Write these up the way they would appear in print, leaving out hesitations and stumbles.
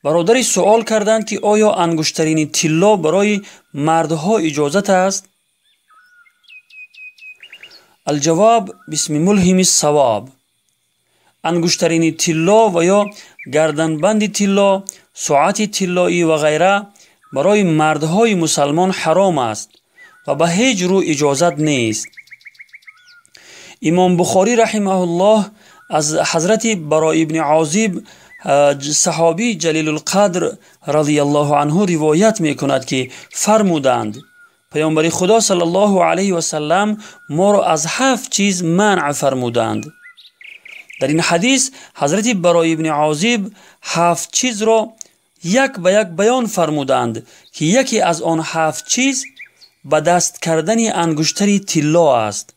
برادری سوال کردند که آیا انگشترین طلا برای مردها اجازت است؟ الجواب بسم ملهم الصواب. انگشترین طلا و یا گردنبند طلا، ساعت طلایی و غیره برای مردهای مسلمان حرام است و به هیچ رو اجازت نیست. امام بخاری رحمه الله از حضرت برای ابن عازب صحابی جلیل القدر رضی الله عنه روایت می کند که فرمودند پیامبر خدا صلی الله علیه و سلم ما را از 7 چیز منع فرمودند. در این حدیث حضرت برای ابن عازب 7 چیز را یک به یک بیان فرمودند که یکی از آن 7 چیز به دست کردن انگشتر طلا است.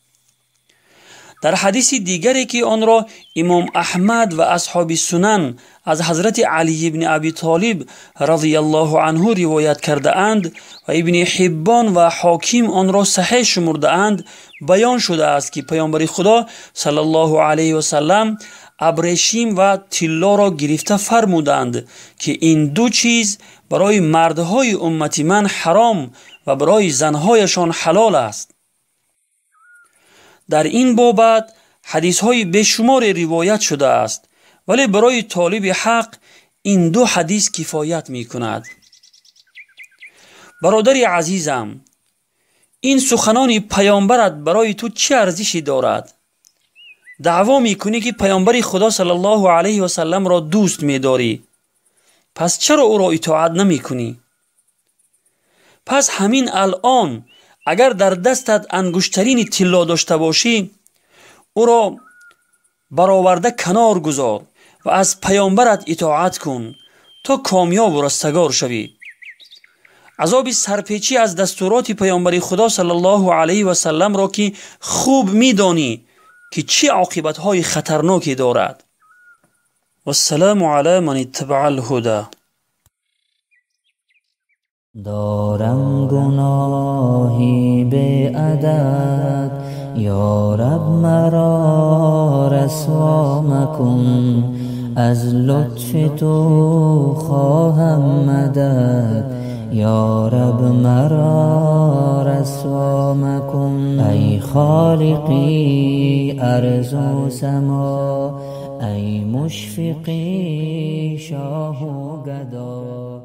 در حدیث دیگری که آن را امام احمد و اصحاب سنن از حضرت علی ابن ابی طالب رضی الله عنه روایت کرده اند و ابن حبان و حاکم آن را صحیح شمرده اند، بیان شده است که پیامبر خدا صلی الله علیه و سلم ابریشم و طلا را گرفته فرمودند که این 2 چیز برای مردهای امت من حرام و برای زنهایشان حلال است. در این بابت حدیث های بیشمار روایت شده است، ولی برای طالب حق این 2 حدیث کفایت می کند. برادر عزیزم، این سخنان پیامبرت برای تو چه ارزشی دارد؟ دعوا می کنی که پیامبر خدا صلی الله علیه و سلم را دوست می داری، پس چرا او را اطاعت نمی کنی؟ پس همین الان اگر در دستت انگشترین طلا داشته باشی، او را برآورده کنار گذار و از پیامبرت اطاعت کن تا کامیاب و رستگار شوی. عذاب سرپیچی از دستورات پیامبر خدا صلی الله علیه و سلم را که خوب می‌دانی که چه عاقبت‌های خطرناکی دارد. والسلام علی من اتبع الهدى. دارم گناهی به عدد، یا رب مرا رسوا مکن. از لطف تو خواهم مدد، یا رب مرا رسوا مکن. ای خالقی ارض و سما، ای مشفقی شاه و گدا.